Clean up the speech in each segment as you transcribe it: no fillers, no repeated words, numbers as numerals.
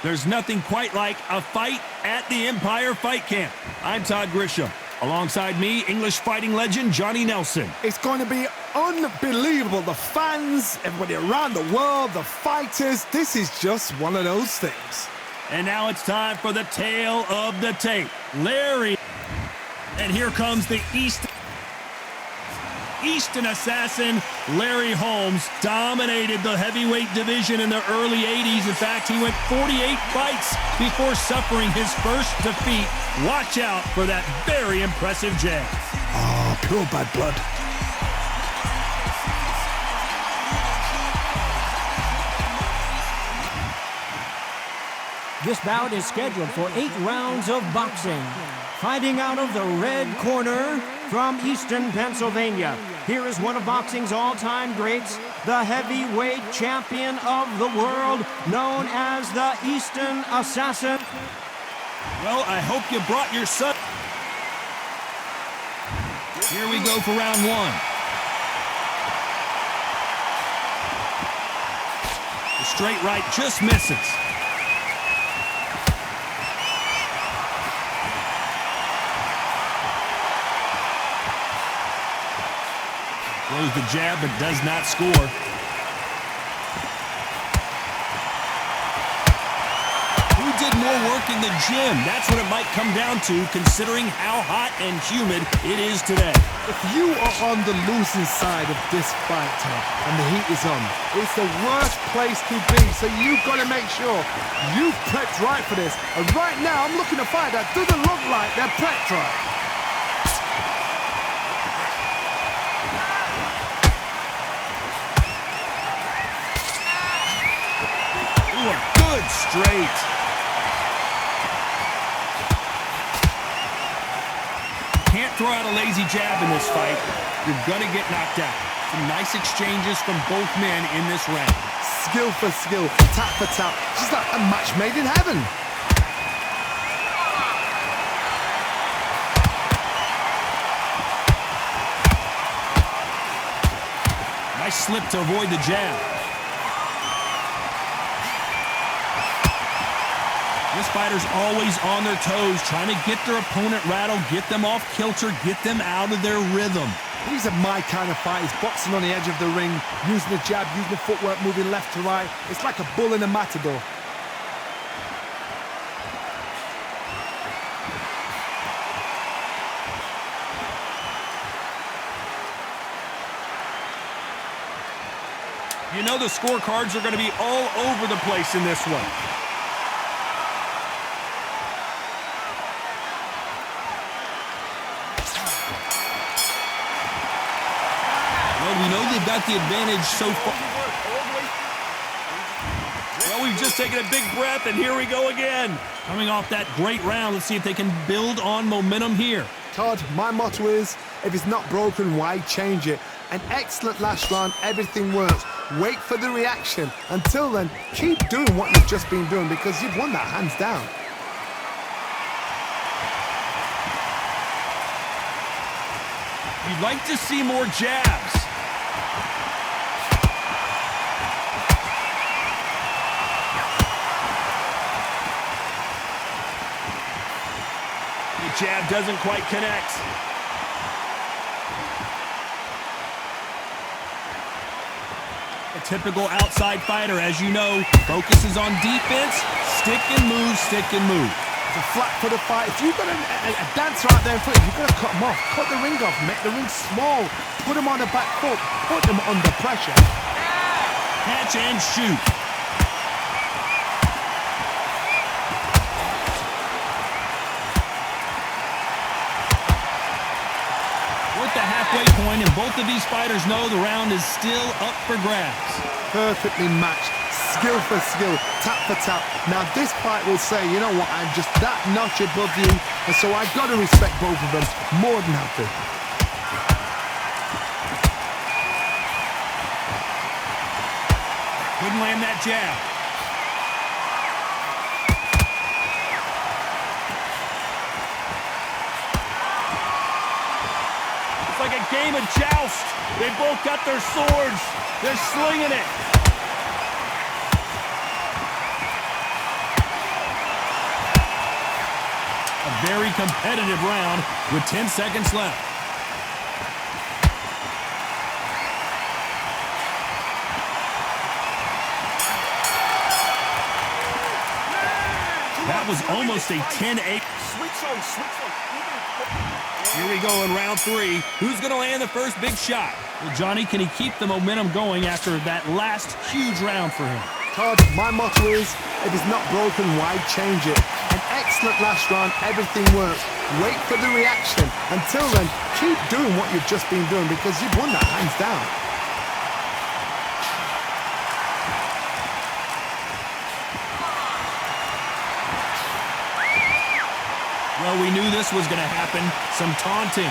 There's nothing quite like a fight at the Empire Fight Camp. I'm Todd Grisham. Alongside me, English fighting legend Johnny Nelson. It's going to be unbelievable. The fans, everybody around the world, the fighters. This is just one of those things. And now it's time for the tale of the tape. Larry. And here comes the Eastern assassin, Larry Holmes, dominated the heavyweight division in the early 80s. In fact, he went 48 fights before suffering his first defeat. Watch out for that very impressive jab. Oh, pure bad blood. This bout is scheduled for 8 rounds of boxing. Fighting out of the red corner from Easton, Pennsylvania, here is one of boxing's all-time greats, the heavyweight champion of the world, known as the Eastern Assassin. Well, I hope you brought your son. Here we go for round one. The straight right just misses. Throws the jab, but does not score. Who did more work in the gym? That's what it might come down to, considering how hot and humid it is today. If you are on the losing side of this fight, Tom, and the heat is on, it's the worst place to be. So you've got to make sure you've prepped right for this. And right now, I'm looking to fight that doesn't look like they're prepped right. Straight. Can't throw out a lazy jab in this fight. You're gonna get knocked out. Some nice exchanges from both men in this round. Skill for skill, tap for tap. Just like a match made in heaven. Nice slip to avoid the jab. This fighter's always on their toes, trying to get their opponent rattled, get them off kilter, get them out of their rhythm. These are my kind of fighters, boxing on the edge of the ring, using the jab, using the footwork, moving left to right. It's like a bull in a matador. You know the scorecards are going to be all over the place in this one. We know they've got the advantage so far. Well, we've just taken a big breath, and here we go again. Coming off that great round, let's see if they can build on momentum here. Todd, my motto is, if it's not broken, why change it? An excellent last round, everything works. Wait for the reaction. Until then, keep doing what you've just been doing because you've won that hands down. You'd like to see more jabs. The jab doesn't quite connect. A typical outside fighter, as you know, focuses on defense, stick and move, stick and move. It's a flat for the fight. If you've got a dancer out there in front, you've got to cut him off. Cut the ring off, make the ring small, put him on the back foot, put him under pressure. Catch and shoot. The halfway point, and both of these fighters know the round is still up for grabs. Perfectly matched, skill for skill, tap for tap. Now this fight will say, you know what, I'm just that notch above you, and so I've got to respect both of them more than happy. Couldn't land that jab. Like a game of joust. They both got their swords. They're slinging it. very competitive round with 10 seconds left. That was almost a 10-8. Here we go in round 3. Who's going to land the first big shot? Well, Johnny, can he keep the momentum going after that last huge round for him? Todd, my motto is, if it's not broken, why change it? An excellent last round, everything works. Wait for the reaction. Until then, keep doing what you've just been doing because you've won that hands down. Well, we knew this was going to happen. Some taunting.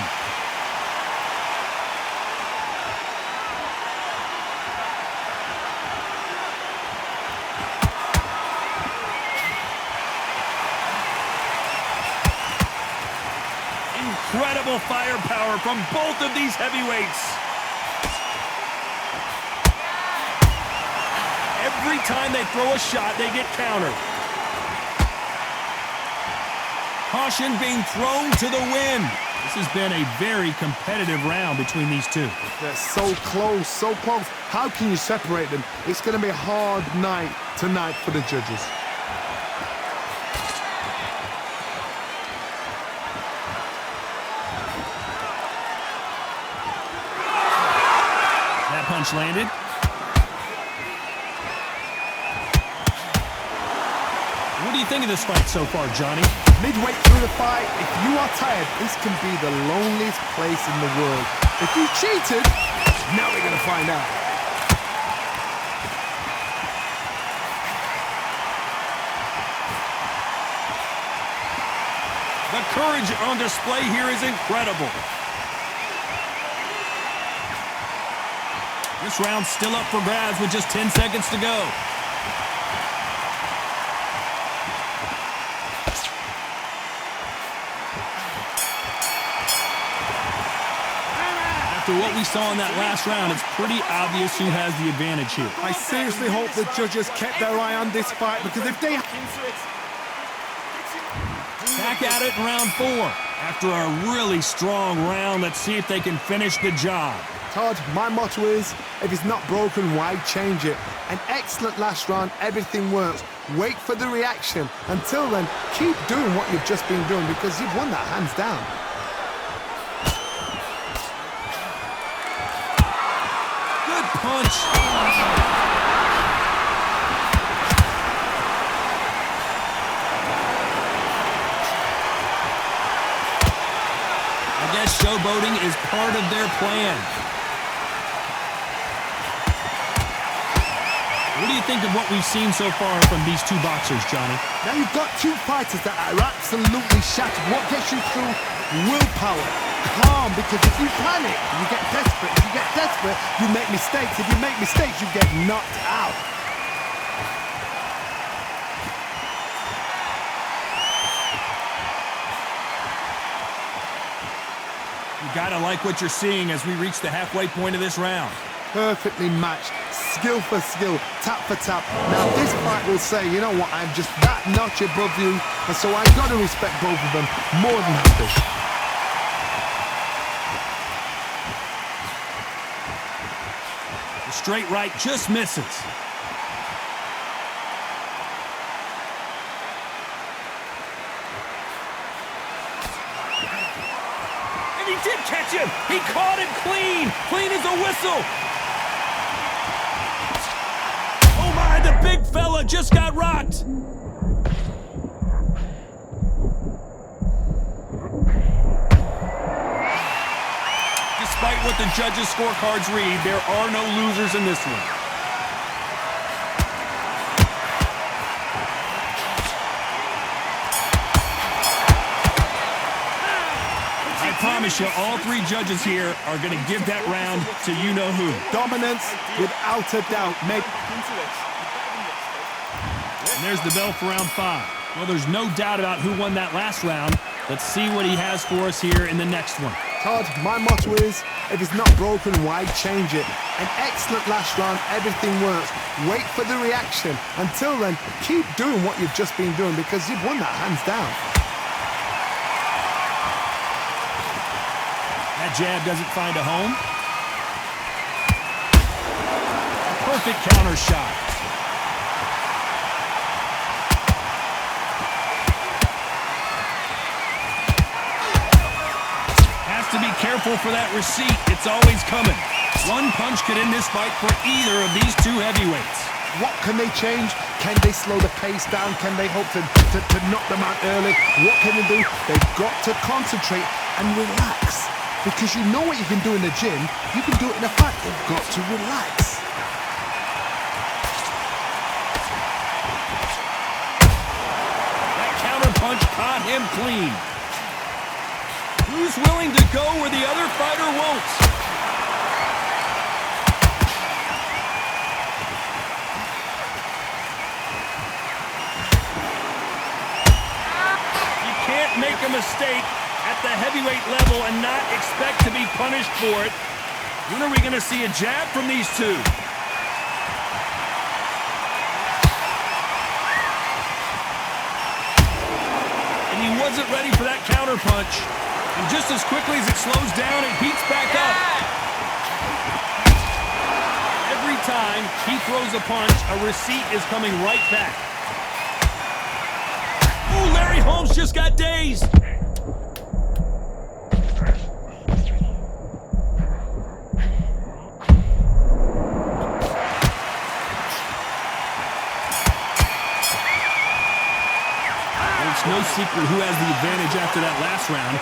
Incredible firepower from both of these heavyweights. Every time they throw a shot, they get countered. Caution being thrown to the wind. This has been a very competitive round between these two. They're so close, so close. How can you separate them? It's going to be a hard night tonight for the judges. That punch landed. What do you think of this fight so far, Johnny? Midway through the fight, if you are tired, this can be the loneliest place in the world. If you cheated, now we're going to find out. The courage on display here is incredible. This round's still up for grabs with just 10 seconds to go. After what we saw in that last round, it's pretty obvious who has the advantage here. I seriously hope the judges kept their eye on this fight because if they... Back at it in round 4. After a really strong round, let's see if they can finish the job. Todd, my motto is, if it's not broken, why change it? An excellent last round, everything works. Wait for the reaction. Until then, keep doing what you've just been doing because you've won that hands down. Good punch. I guess showboating is part of their plan. What do you think of what we've seen so far from these two boxers, Johnny? Now you've got two fighters that are absolutely shattered. What gets you through? Willpower. Calm, because if you panic, you get desperate. If you get desperate, you make mistakes. If you make mistakes, you get knocked out. You gotta like what you're seeing as we reach the halfway point of this round. Perfectly matched, skill for skill, tap for tap. Now this fight will say, you know what, I'm just that notch above you, and so I've got to respect both of them more than happy. The straight right just misses. And he did catch him! He caught him clean! Clean as a whistle! The big fella just got rocked. Despite what the judges' scorecards read, there are no losers in this one. I promise you, all three judges here are going to give that round to you-know-who. Dominance, without a doubt. And there's the bell for round 5. Well, there's no doubt about who won that last round. Let's see what he has for us here in the next one. Todd, my motto is, if it's not broken, why change it? An excellent last round, everything works. Wait for the reaction. Until then, keep doing what you've just been doing because you've won that hands down. That jab doesn't find a home. Perfect counter shot. Has to be careful for that receipt. It's always coming. One punch could end this fight for either of these two heavyweights. What can they change? Can they slow the pace down? Can they hope to knock them out early? What can they do? They've got to concentrate and relax. Because you know what you can do in the gym, you can do it in a fight. They've got to relax. That counter punch caught him clean. Who's willing to go where the other fighter won't? Make a mistake at the heavyweight level and not expect to be punished for it. When are we going to see a jab from these two? And he wasn't ready for that counter punch. And just as quickly as it slows down, it heats back up. Every time he throws a punch, a receipt is coming right back. Ooh, Larry Holmes just got dazed. It's no secret who has the advantage after that last round.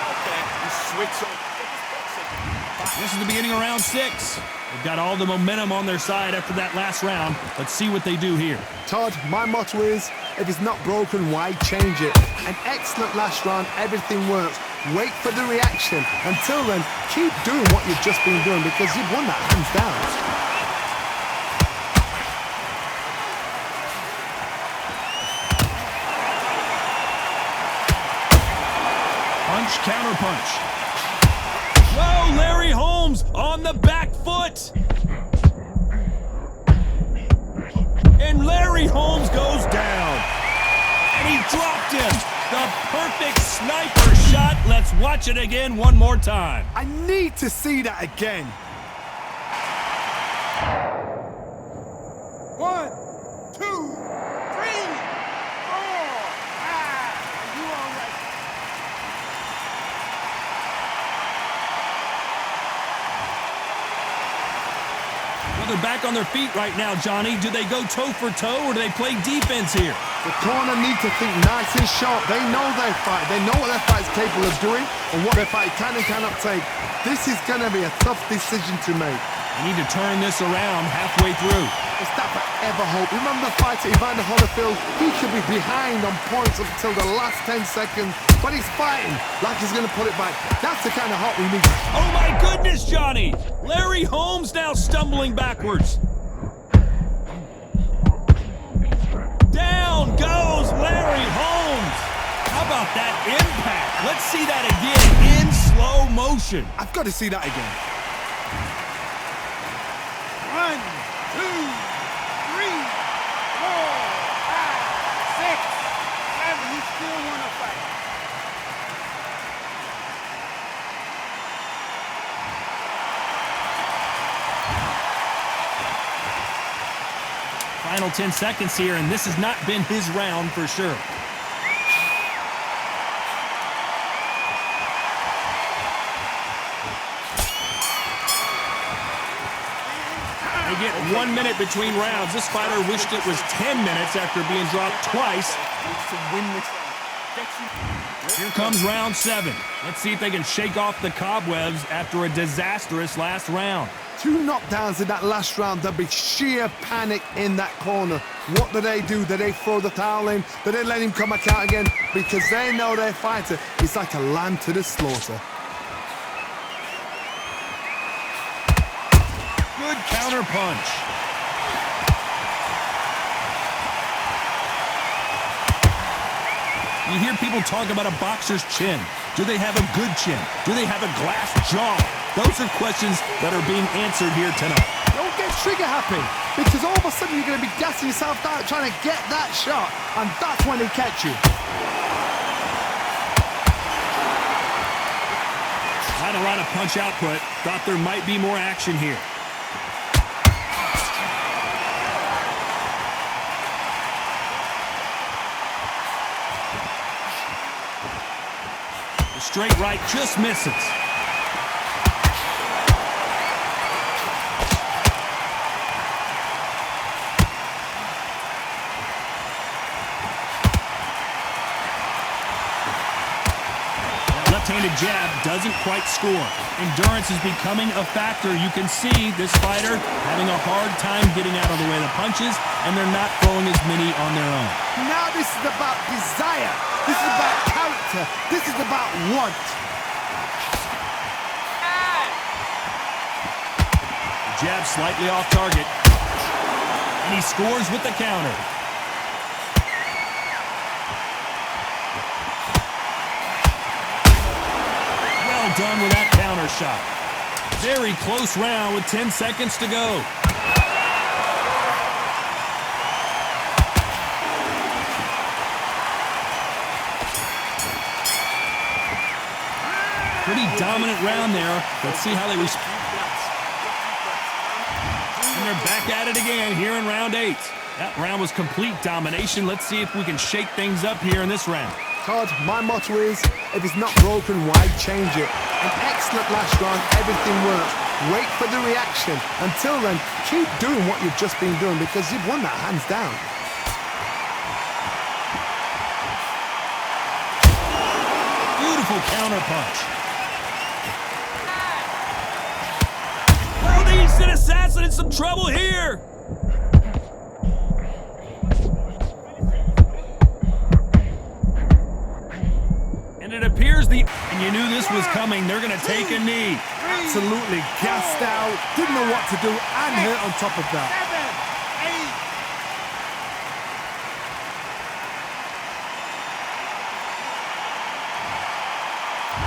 This is the beginning of round 6. They've got all the momentum on their side after that last round. Let's see what they do here. Todd, my motto is, if it's not broken, why change it? An excellent last round, everything works. Wait for the reaction. Until then, keep doing what you've just been doing because you've won that hands down. Punch, counter punch. Whoa, Larry Holmes on the back foot. And Larry Holmes goes down. And he dropped him. The perfect sniper shot. Let's watch it again one more time. I need to see that again. 1, 2, 3, 4, 5. Are you all right? Well, they're back on their feet right now, Johnny. Do they go toe for toe or do they play defense here? The corner need to think nice and sharp. They know their fight. They know what their fight's capable of doing and what their fight can and cannot take. This is going to be a tough decision to make. They need to turn this around halfway through. Is that forever hope? Remember the fight to Evander Holyfield? He could be behind on points up until the last 10 seconds, but he's fighting like he's going to put it back. That's the kind of hope we need. Oh my goodness, Johnny! Larry Holmes now stumbling backwards. Down goes Larry Holmes. How about that impact? Let's see that again in slow motion. I've got to see that again. 1, 2, 3, 4, 5, 6, 7. You still want to fight? Final 10 seconds here, and this has not been his round for sure. They get 1 minute between rounds. This fighter wished it was 10 minutes after being dropped twice. Here comes round 7. Let's see if they can shake off the cobwebs after a disastrous last round. 2 knockdowns in that last round. There'll be sheer panic in that corner. What do? Do they throw the towel in? Do they let him come back out again? Because they know their fighter is like a lamb to the slaughter. Good counter punch. You hear people talk about a boxer's chin. Do they have a good chin? Do they have a glass jaw? Those are questions that are being answered here tonight. Don't get trigger happy, because all of a sudden you're going to be gassing yourself out trying to get that shot, and that's when they catch you. Not a lot lot of punch output. Thought there might be more action here. The straight right just misses. Left-handed jab doesn't quite score. Endurance is becoming a factor. You can see this fighter having a hard time getting out of the way of the punches, and they're not throwing as many on their own. Now this is about desire. This is about character. This is about want. Jab slightly off target. And he scores with the counter. Done with that counter shot. Very close round with 10 seconds to go. Pretty dominant round there. Let's see how they respond. And they're back at it again here in round 8. That round was complete domination. Let's see if we can shake things up here in this round. Todd, my motto is, if it's not broken, why change it? An excellent last round, everything works. Wait for the reaction. Until then, keep doing what you've just been doing because you've won that hands down. Beautiful counter punch. Oh, the instant assassin in some trouble here. It appears and you knew this was coming. They're going to take a knee. Absolutely gassed out, didn't know what to do, and hurt on top of that. 7, 8.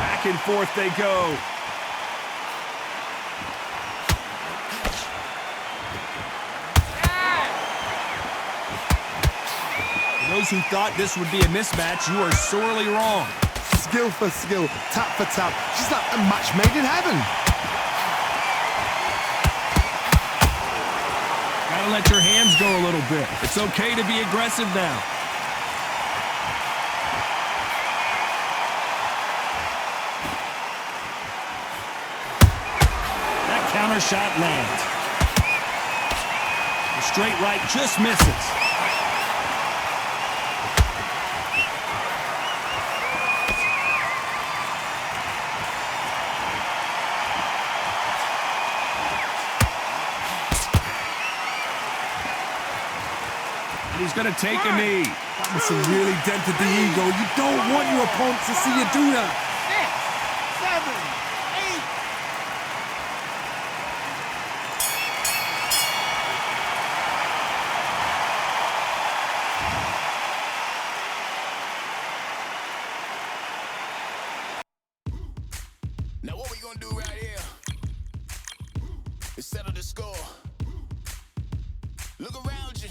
Back and forth they go. For those who thought this would be a mismatch, you are sorely wrong. Skill for skill, tap for tap. She's like a match made in heaven. Gotta let your hands go a little bit. It's okay to be aggressive now. That counter shot lands. The straight right just misses. He's going to take a knee. That must have really dented the ego. You don't want your opponent to see you do that. 6, 7, 8. Now what we going to do right here is settle the score. Look around you.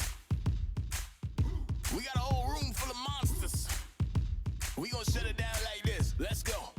We got a whole room full of monsters. We gonna shut it down like this. Let's go.